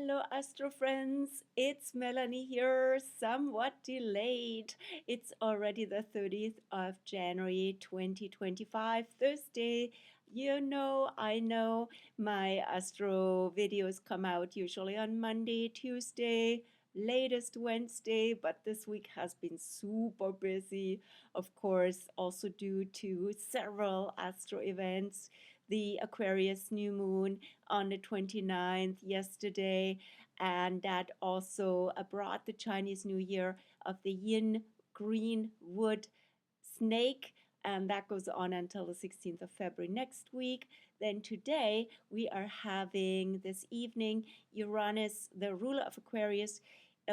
Hello, Astro friends. It's Melanie here, somewhat delayed. It's already the 30th of January 2025, Thursday. I know my Astro videos come out usually on Monday, Tuesday, latest Wednesday, but this week has been super busy, of course, also due to several Astro events. The Aquarius new moon on the 29th yesterday, and that also brought the Chinese New Year of the yin green wood snake, and that goes on until the 16th of February next week. Then today we are having this evening Uranus, the ruler of Aquarius,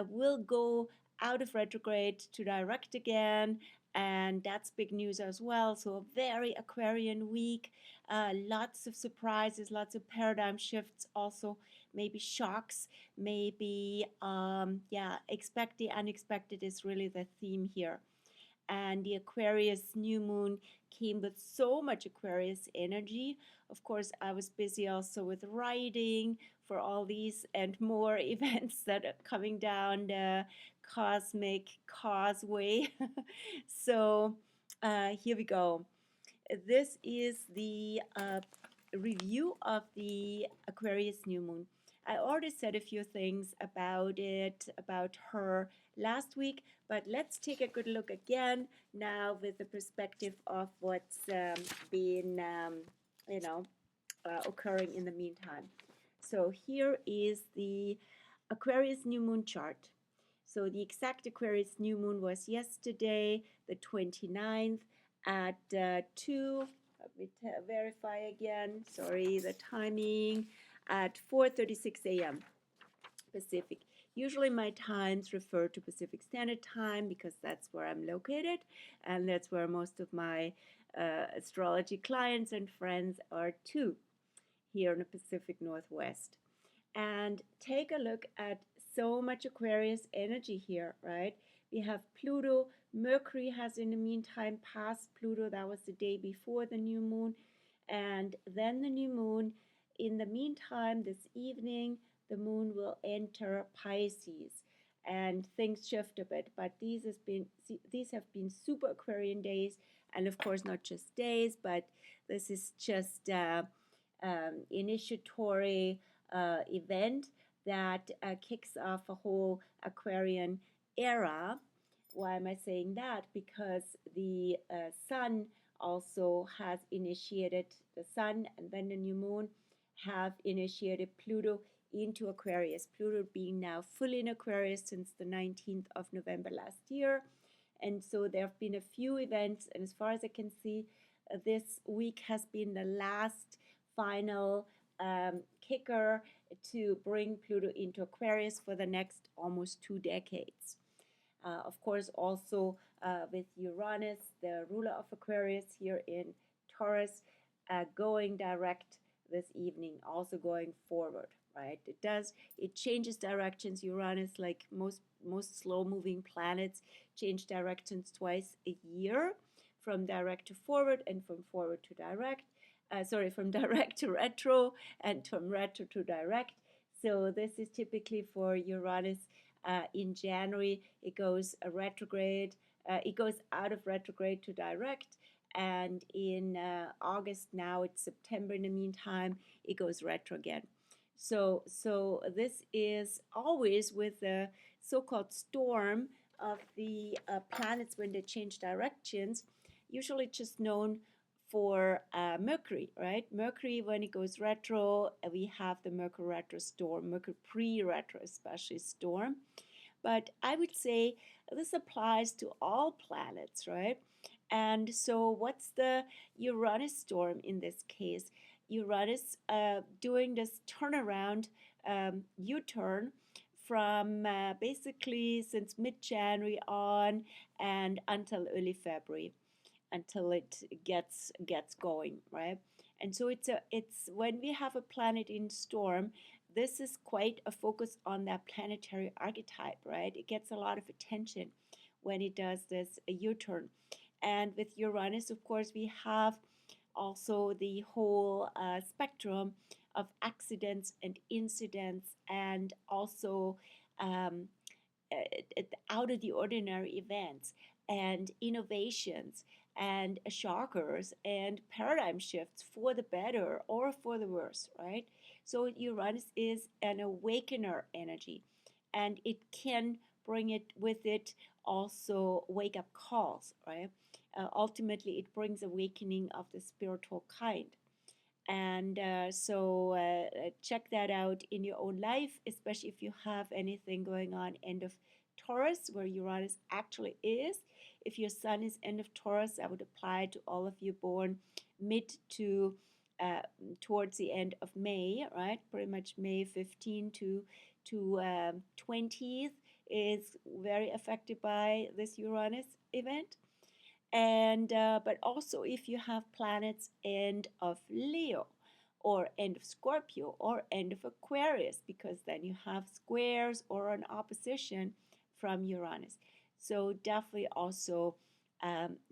will go out of retrograde to direct again, and that's big news as well. So a very Aquarian week, lots of surprises, lots of paradigm shifts, also maybe shocks, maybe expect the unexpected is really the theme here. And the Aquarius new moon came with so much Aquarius energy. Of course, I was busy also with writing for all these and more events that are coming down the cosmic causeway. So here we go. This is the review of the Aquarius new moon. I already said a few things about it, about her last week, but let's take a good look again now with the perspective of what's been, occurring in the meantime. So here is the Aquarius new moon chart. So the exact Aquarius new moon was yesterday, the 29th at 2, let me verify again, sorry, the timing, at 4:36 a.m. Pacific. Usually my times refer to Pacific Standard Time because that's where I'm located, and that's where most of my astrology clients and friends are too, here in the Pacific Northwest. And take a look at so much Aquarius energy here, right? We have Pluto. Mercury has in the meantime passed Pluto. That was the day before the new moon. And then the new moon. In the meantime, this evening, the moon will enter Pisces. And things shift a bit. But these have been super Aquarian days. And of course, not just days, but this is just initiatory event that kicks off a whole Aquarian era. Why am I saying that? Because the sun also has initiated, the sun and then the new moon have initiated Pluto into Aquarius. Pluto being now fully in Aquarius since the 19th of November last year. And so there have been a few events, and as far as I can see, this week has been the last final kicker to bring Pluto into Aquarius for the next almost 2 decades. Of course, also with Uranus, the ruler of Aquarius here in Taurus, going direct this evening, also going forward, right? It changes directions. Uranus, like most slow-moving planets, change directions twice a year, from direct to forward and from forward to direct. From direct to retro and from retro to direct. So this is typically for Uranus in January. It goes retrograde. It goes out of retrograde to direct. And in August, now it's September in the meantime, it goes retro again. So this is always with the so-called storm of the planets when they change directions, usually just known for Mercury, right? Mercury, when it goes retro, we have the Mercury retro storm, Mercury pre-retro especially storm. But I would say this applies to all planets, right? And so what's the Uranus storm in this case? Uranus doing this turnaround, U-turn, from basically since mid-January on and until early February, until it gets going, right? And so it's when we have a planet in storm, this is quite a focus on that planetary archetype, right? It gets a lot of attention when it does this U-turn. And with Uranus, of course, we have also the whole spectrum of accidents and incidents, and also um, out of the ordinary events and innovations and shockers and paradigm shifts for the better or for the worse, right? So Uranus is an awakener energy, and it can bring it with it also wake up calls, right? Ultimately, it brings awakening of the spiritual kind. And check that out in your own life, especially if you have anything going on end of Taurus, where Uranus actually is. If your sun is end of Taurus, I would apply to all of you born mid to uh, towards the end of May, right? Pretty much May 15 to 20th is very affected by this Uranus event. And but also if you have planets end of Leo or end of Scorpio or end of Aquarius, because then you have squares or an opposition from Uranus. So definitely also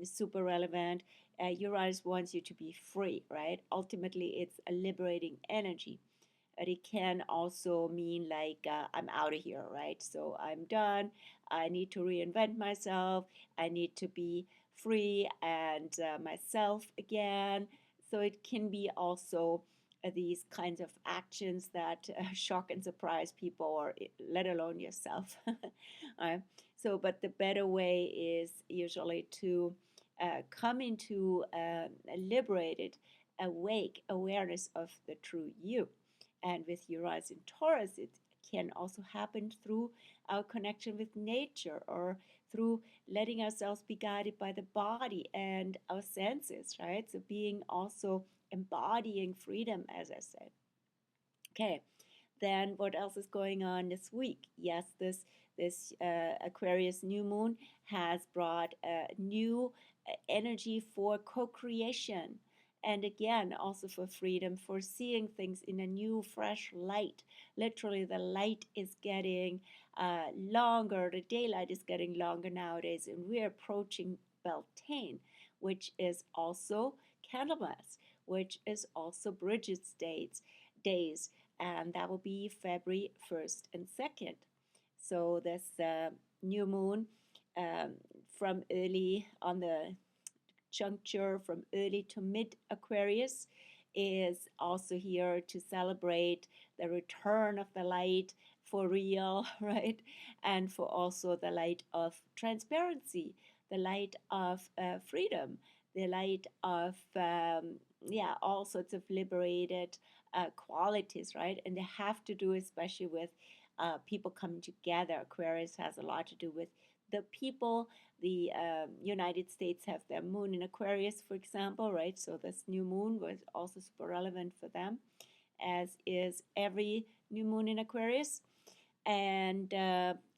super relevant. Uranus wants you to be free, right? Ultimately, it's a liberating energy. But it can also mean like I'm out of here, right? So I'm done. I need to reinvent myself. I need to be free and myself again. So it can be also these kinds of actions that shock and surprise people, or let alone yourself. So, but the better way is usually to come into a liberated, awake awareness of the true you. And with Uranus in Taurus, it can also happen through our connection with nature, or through letting ourselves be guided by the body and our senses, right? So being also embodying freedom, as I said. Okay, then what else is going on this week? Yes, this Aquarius new moon has brought a new energy for co-creation, and again also for freedom, for seeing things in a new fresh light. Literally the light is getting longer, the daylight is getting longer nowadays, and we're approaching Beltane, which is also Candlemas, which is also Bridget's days, and that will be February 1st and 2nd. So this new moon um, from early on the juncture from early to mid Aquarius is also here to celebrate the return of the light for real, right? And for also the light of transparency, the light of freedom, the light of, yeah, all sorts of liberated qualities, right? And they have to do especially with people coming together. Aquarius has a lot to do with the people. The United States have their moon in Aquarius, for example, right? So this new moon was also super relevant for them, as is every new moon in Aquarius. And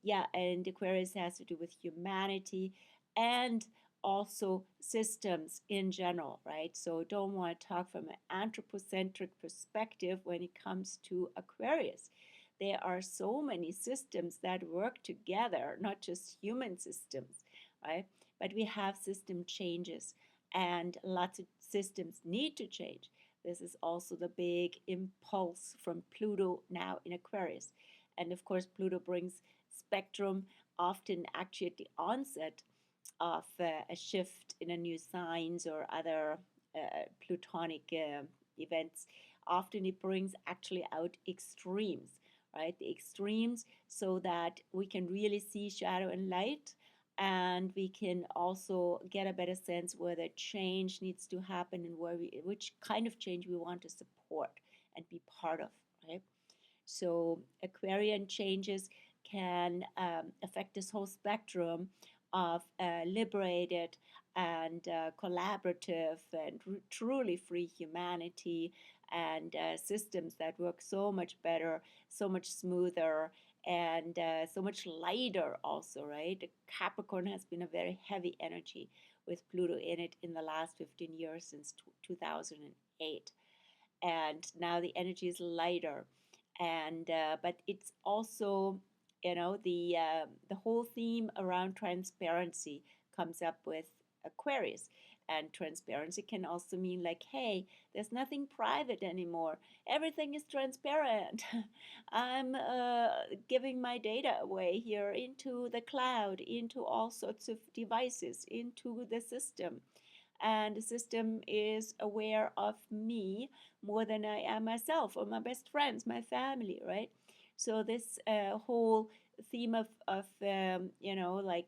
yeah, and Aquarius has to do with humanity and also systems in general, right? So don't want to talk from an anthropocentric perspective when it comes to Aquarius. There are so many systems that work together, not just human systems, right? But we have system changes, and lots of systems need to change. This is also the big impulse from Pluto now in Aquarius. And of course, Pluto brings spectrum, often actually at the onset of a shift in a new signs or other plutonic events. Often it brings actually out extremes, right? The extremes, so that we can really see shadow and light, and we can also get a better sense whether change needs to happen and which kind of change we want to support and be part of, right? So Aquarian changes can affect this whole spectrum of liberated and collaborative and truly free humanity, and systems that work so much better, so much smoother, and so much lighter also, right? Capricorn has been a very heavy energy with Pluto in it in the last 15 years, since 2008. And now the energy is lighter, and but it's also, you know, the whole theme around transparency comes up with Aquarius. And transparency can also mean like, hey, there's nothing private anymore. Everything is transparent. I'm giving my data away here into the cloud, into all sorts of devices, into the system. And the system is aware of me more than I am myself or my best friends, my family, right? So this whole theme of like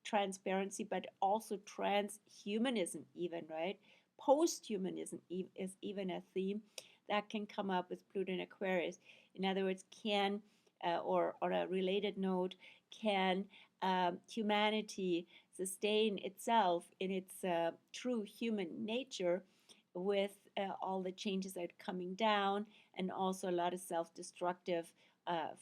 transparency, but also transhumanism, even, right? Posthumanism is even a theme that can come up with Pluto and Aquarius. In other words, can or on a related note, can humanity sustain itself in its true human nature with all the changes that are coming down, and also a lot of self-destructive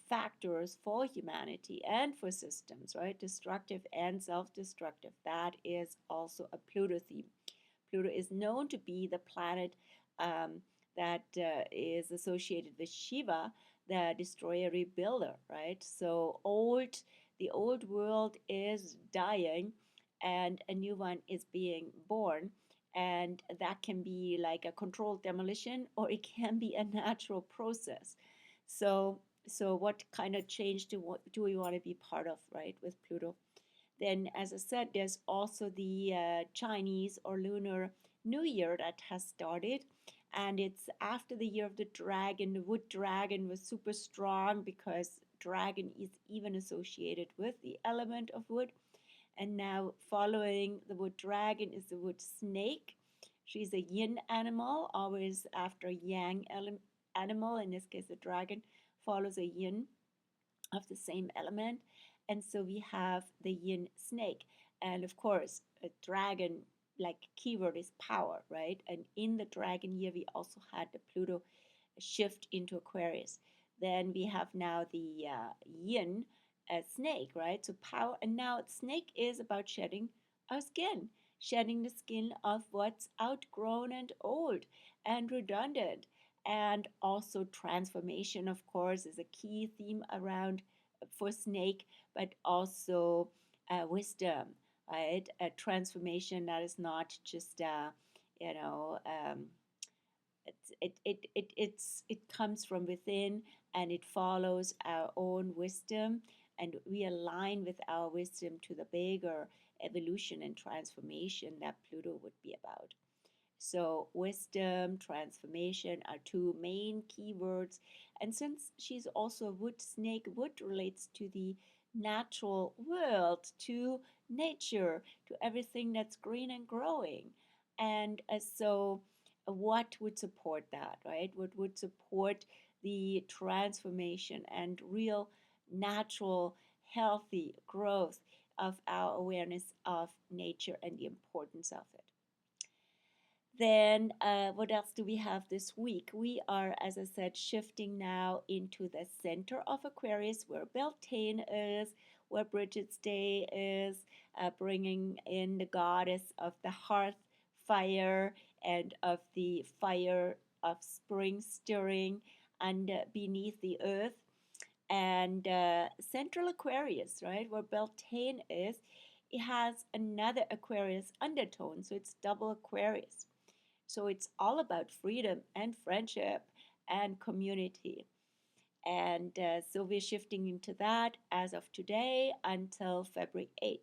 factors for humanity and for systems, right? Destructive and self-destructive. That is also a Pluto theme. Pluto is known to be the planet that is associated with Shiva, the destroyer rebuilder, right? So the old world is dying and a new one is being born. And that can be like a controlled demolition, or it can be a natural process. So, so what kind of change do we want to be part of, right, with Pluto? Then, as I said, there's also the Chinese or Lunar New Year that has started. And it's after the year of the dragon. The wood dragon was super strong because dragon is even associated with the element of wood. And now, following the wood dragon is the wood snake. She's a yin animal, always after yang animal. In this case, the dragon follows a yin of the same element. And so we have the yin snake. And of course, a dragon, like keyword is power, right? And in the dragon year, we also had the Pluto shift into Aquarius. Then we have now the yin snake, right? So power. And now snake is about shedding our skin, shedding the skin of what's outgrown and old and redundant. And also transformation, of course, is a key theme around for snake, but also wisdom, right? A transformation that is not just you know it comes from within, and it follows our own wisdom, and we align with our wisdom to the bigger evolution and transformation that Pluto would be about. So, wisdom, transformation are two main keywords. And since she's also a wood snake, wood relates to the natural world, to nature, to everything that's green and growing. And what would support that, right? What would support the transformation and real, natural, healthy growth of our awareness of nature and the importance of it? Then, what else do we have this week? We are, as I said, shifting now into the center of Aquarius, where Beltane is, where Bridget's Day is, bringing in the goddess of the hearth fire and of the fire of spring stirring and beneath the earth. And central Aquarius, right, where Beltane is, it has another Aquarius undertone, so it's double Aquarius. So it's all about freedom and friendship and community. And so we're shifting into that as of today until February 8th.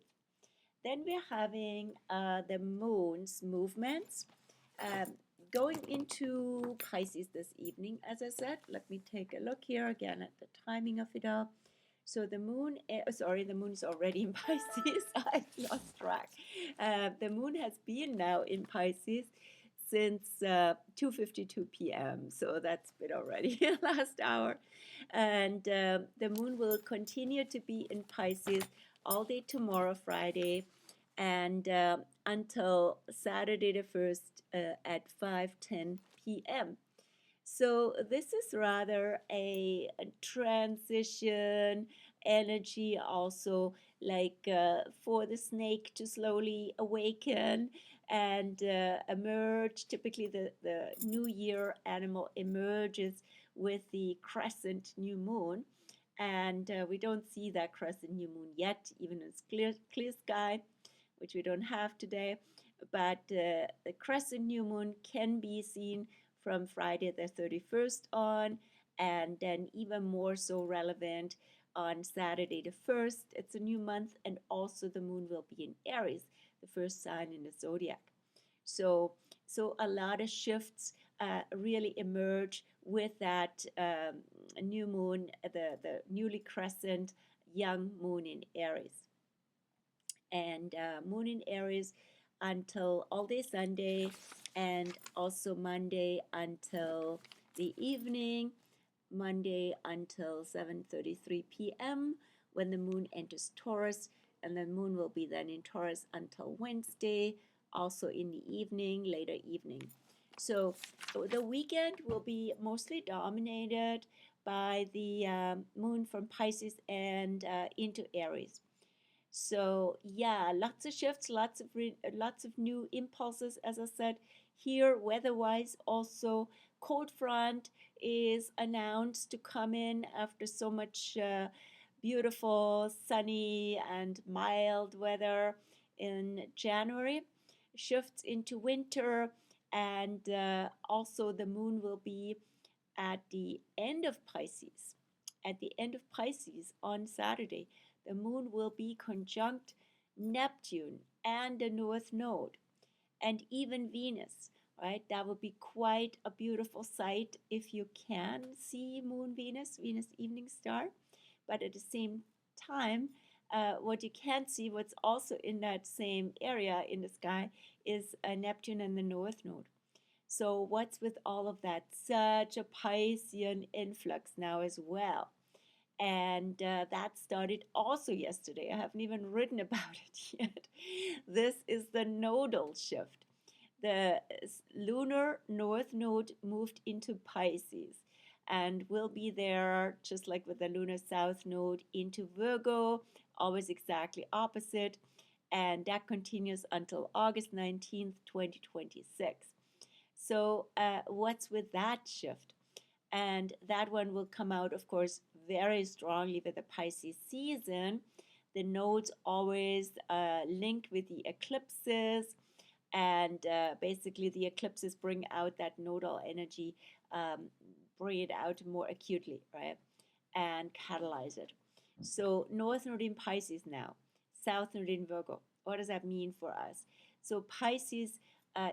Then we're having the moon's movements going into Pisces this evening, as I said. Let me take a look here again at the timing of it all. So the moon, the moon is already in Pisces. I lost track. The moon has been now in Pisces since 2:52 p.m. So that's been already last hour. And the moon will continue to be in Pisces all day tomorrow, Friday, and until Saturday the 1st at 5:10 p.m. So this is rather a transition energy, also like for the snake to slowly awaken and emerge. Typically the new year animal emerges with the crescent new moon. And we don't see that crescent new moon yet, even in clear sky, which we don't have today. but the crescent new moon can be seen from Friday the 31st on, and then even more so relevant on Saturday the 1st. It's a new month, and also the moon will be in Aries, the first sign in the zodiac. So, so a lot of shifts really emerge with that new moon, the newly crescent young moon in Aries. And moon in Aries until all day Sunday, and also Monday until the evening, Monday until 7:33 p.m. when the moon enters Taurus, and the moon will be then in Taurus until Wednesday, also in the evening, later evening. So the weekend will be mostly dominated by the moon from Pisces and into Aries. So yeah, lots of shifts, lots of new impulses. As I said, here weather-wise, also cold front is announced to come in after so much beautiful, sunny and mild weather in January. Shifts into winter, and also the moon will be at the end of Pisces. At the end of Pisces on Saturday, the moon will be conjunct Neptune and the North Node, and even Venus, right? That would be quite a beautiful sight if you can see moon Venus, Venus evening star. But at the same time, what you can't see, what's also in that same area in the sky, is Neptune and the North Node. So what's with all of that? Such a Piscean influx now as well. And that started also yesterday. I haven't even written about it yet. This is the nodal shift. The lunar north node moved into Pisces and will be there, just like with the lunar south node, into Virgo, always exactly opposite. And that continues until August 19th, 2026. So, what's with that shift? And that one will come out, of course, very strongly with the Pisces season. The nodes always linked with the eclipses, and basically the eclipses bring out that nodal energy, bring it out more acutely, right? And catalyze it. So North Node in Pisces now, South Node in Virgo. What does that mean for us? So Pisces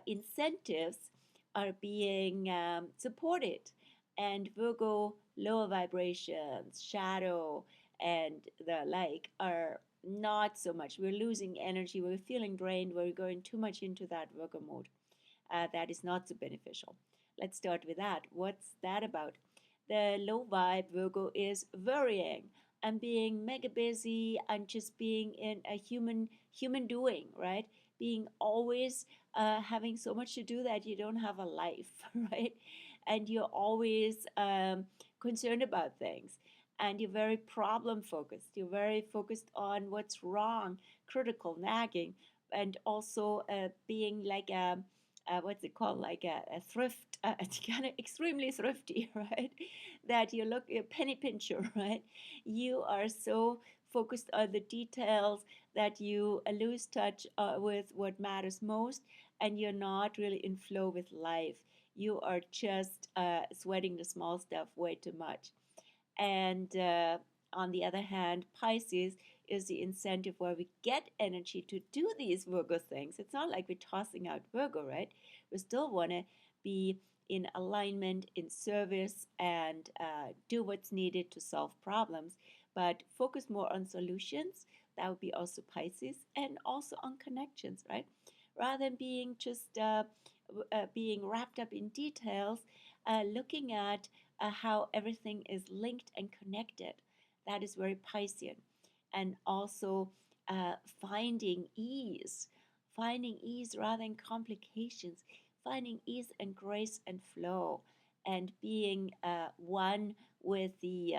incentives are being supported, and Virgo lower vibrations, shadow, and the like are not so much. We're losing energy, we're feeling drained, we're going too much into that Virgo mode. That is not so beneficial. Let's start with that. What's that about? The low vibe Virgo is worrying and being mega busy and just being in a human doing, right? Being always having so much to do that you don't have a life, right? And you're always concerned about things, and you're very problem focused. You're very focused on what's wrong, critical, nagging, and also being like a what's it called, like a thrift, kind of extremely thrifty, right? That you look a penny pincher, right? You are so focused on the details that you lose touch with what matters most, and you're not really in flow with life. You are just sweating the small stuff way too much. And on the other hand, Pisces is the incentive where we get energy to do these Virgo things. It's not like we're tossing out Virgo, right? We still want to be in alignment, in service, and do what's needed to solve problems, but focus more on solutions. That would be also Pisces, and also on connections, right? Rather than being just being wrapped up in details, looking at how everything is linked and connected. That is very Piscean. And also finding ease rather than complications, finding ease and grace and flow, and being one with the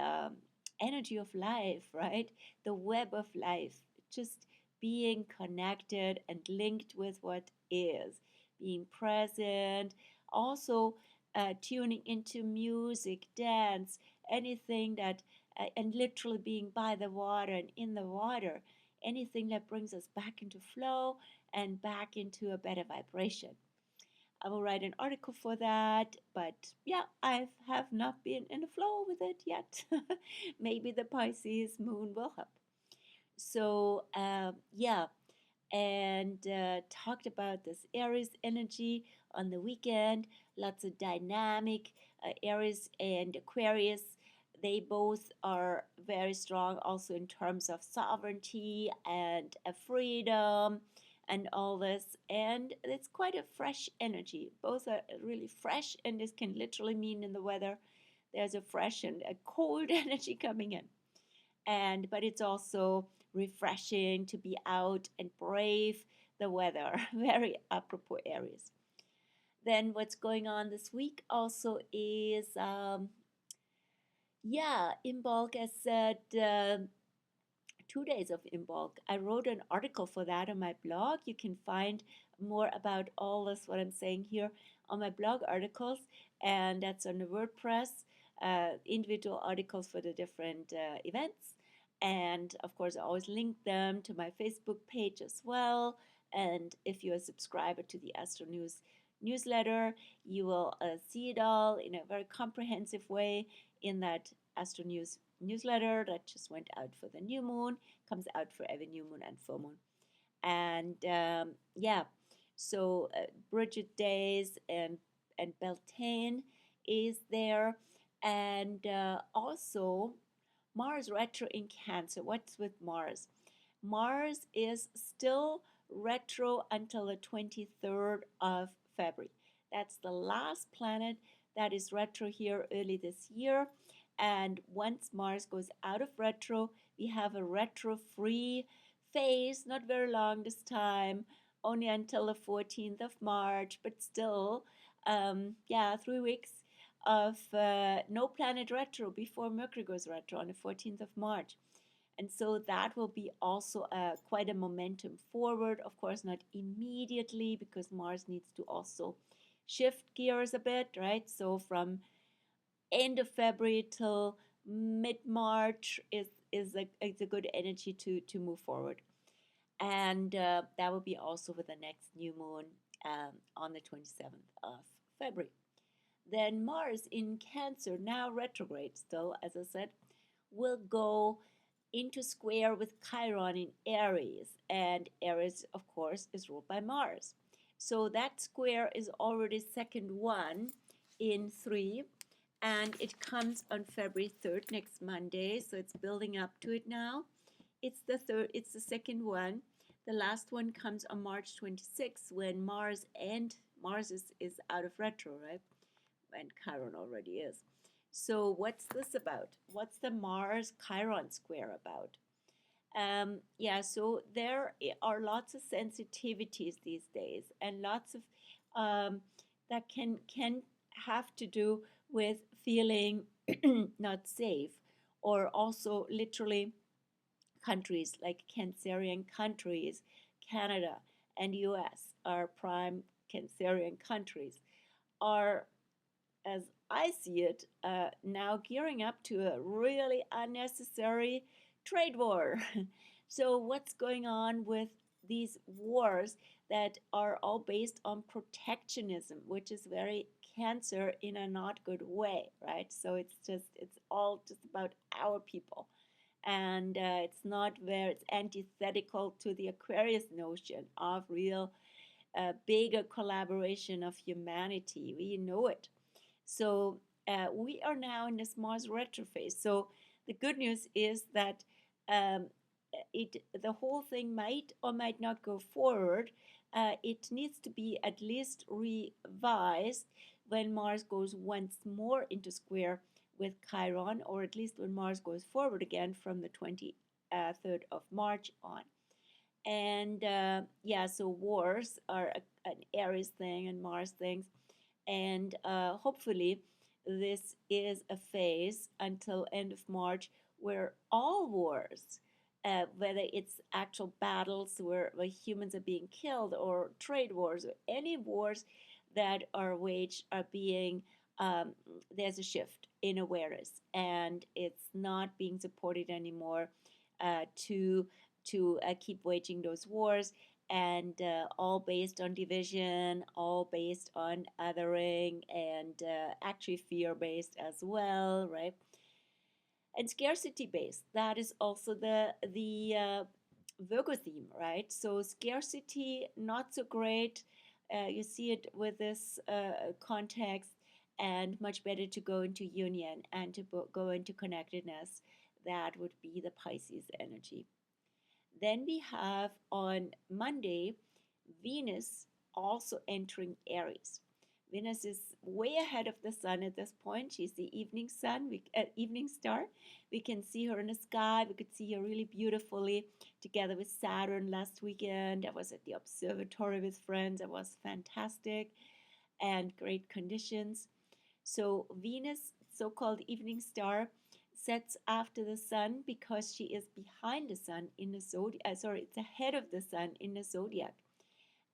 energy of life, right? The web of life, just being connected and linked with what is, being present, also tuning into music, dance, anything that, and literally being by the water and in the water, anything that brings us back into flow and back into a better vibration. I will write an article for that, but yeah, I have not been in the flow with it yet. Maybe the Pisces moon will help. So, yeah, and talked about this Aries energy on the weekend. Lots of dynamic Aries and Aquarius. They both are very strong also in terms of sovereignty and freedom and all this. And it's quite a fresh energy. Both are really fresh, and this can literally mean in the weather there's a fresh and a cold energy coming in. But it's also refreshing to be out and brave the weather. Very apropos Aries. Then what's going on this week also is Imbolc, as said, 2 days of Imbolc. I wrote an article for that on my blog. You can find more about all this, what I'm saying here, on my blog articles, and that's on the WordPress, individual articles for the different events. And of course, I always link them to my Facebook page as well. And if you're a subscriber to the Astro News newsletter, you will see it all in a very comprehensive way in that Astro News newsletter that just went out for the new moon, comes out for every new moon and full moon. And so Bridget Days and Beltane is there, and also Mars retro in Cancer. What's with Mars? Mars is still retro until the 23rd of February. That's the last planet that is retro here early this year. And once Mars goes out of retro, we have a retro-free phase, not very long this time, only until the 14th of March, but still, 3 weeks of no planet retro before Mercury goes retro on the 14th of March. And so that will be also quite a momentum forward. Of course, not immediately, because Mars needs to also shift gears a bit, right? So from end of February till mid-March is a good energy to move forward. And that will be also with the next new moon on the 27th of February. Then Mars in Cancer, now retrograde still, as I said, will go into square with Chiron in Aries. And Aries, of course, is ruled by Mars. So that square is already second one in 3. And it comes on February 3rd, next Monday. So it's building up to it now. It's the second one. The last one comes on March 26th, when Mars is out of retro, right? And Chiron already is. So what's this about? What's the Mars Chiron square about? So there are lots of sensitivities these days, and lots of that can have to do with feeling not safe, or also literally countries like Cancerian countries, Canada and US are prime Cancerian countries, are, as I see it, now gearing up to a really unnecessary trade war. So what's going on with these wars that are all based on protectionism, which is very Cancer in a not good way, right? So it's all just about our people. And it's antithetical to the Aquarius notion of real bigger collaboration of humanity. We know it. So we are now in this Mars retro phase. So the good news is that the whole thing might or might not go forward. It needs to be at least revised when Mars goes once more into square with Chiron, or at least when Mars goes forward again from the 23rd of March on. And so wars are an Aries thing and Mars things. And hopefully this is a phase until end of March where all wars, whether it's actual battles where humans are being killed, or trade wars, or any wars that are waged, are being there's a shift in awareness, and it's not being supported anymore to to keep waging those wars, and all based on division, all based on othering, and actually fear based as well, right? And scarcity based. That is also the Virgo theme, right? So scarcity not so great. You see it with this context, and much better to go into union and to go into connectedness. That would be the Pisces energy. Then we have on Monday Venus also entering Aries. Venus is way ahead of the sun at this point. She's the evening sun, evening star. We can see her in the sky. We could see her really beautifully together with Saturn last weekend. I was at the observatory with friends. It was fantastic and great conditions. So Venus, so-called evening star, sets after the sun because she is behind the sun in the zodiac. It's ahead of the sun in the zodiac.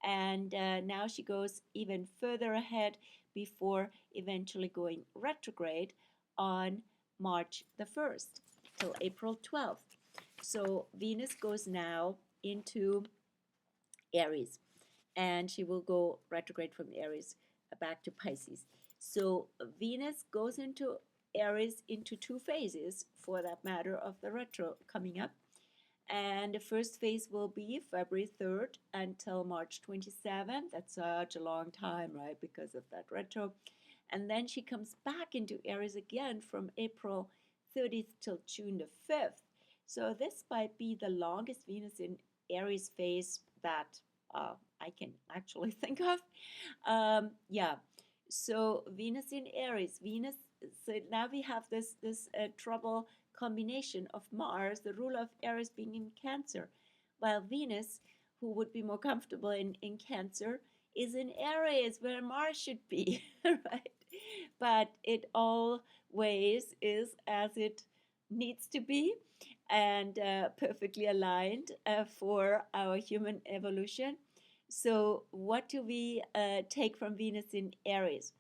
And now she goes even further ahead before eventually going retrograde on March the 1st till April 12th. So Venus goes now into Aries, and she will go retrograde from Aries back to Pisces. So Venus goes into Aries into two phases, for that matter, of the retro coming up. And the first phase will be February 3rd until March 27th. That's such a long time, right? Because of that retro. And then she comes back into Aries again from April 30th till June the 5th. So this might be the longest Venus in Aries phase that I can actually think of. Yeah. So Venus in Aries, Venus. So now we have this trouble combination of Mars, the ruler of Aries, being in Cancer, while Venus, who would be more comfortable in Cancer, is in Aries, where Mars should be, right? But it always is as it needs to be, and perfectly aligned for our human evolution. So, what do we take from Venus in Aries?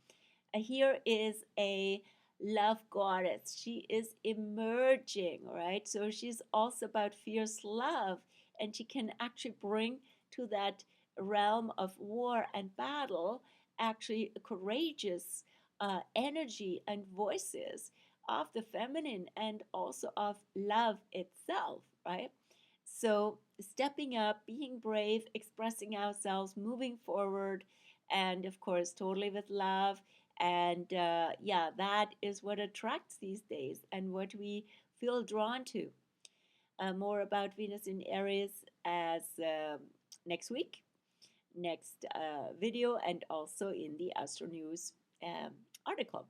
Here is a love goddess. She is emerging, right? So she's also about fierce love, and she can actually bring to that realm of war and battle actually courageous energy and voices of the feminine and also of love itself, right? So stepping up, being brave, expressing ourselves, moving forward, and of course, totally with love. And yeah, that is what attracts these days and what we feel drawn to. More about Venus in Aries as next week, next video, and also in the Astro News article.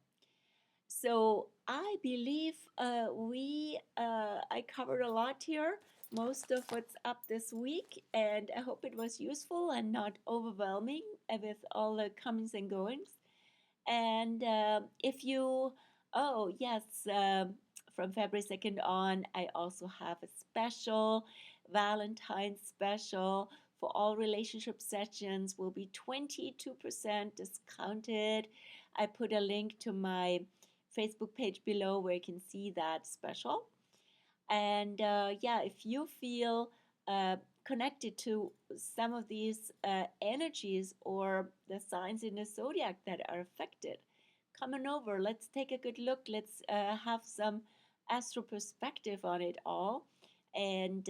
So I believe I covered a lot here, most of what's up this week, and I hope it was useful and not overwhelming with all the comings and goings. And if you, oh yes, from February 2nd on, I also have a special Valentine's special for all relationship sessions. Will be 22% discounted. I put a link to my Facebook page below where you can see that special. And yeah, if you feel connected to some of these energies or the signs in the zodiac that are affected, come on over. Let's take a good look. Let's have some astro perspective on it all. And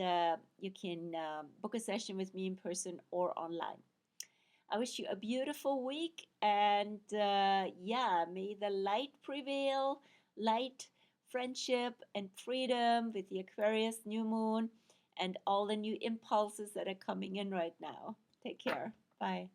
you can book a session with me in person or online. I wish you a beautiful week, and yeah, may the light prevail, light, friendship, and freedom with the Aquarius new moon and all the new impulses that are coming in right now. Take care. Bye.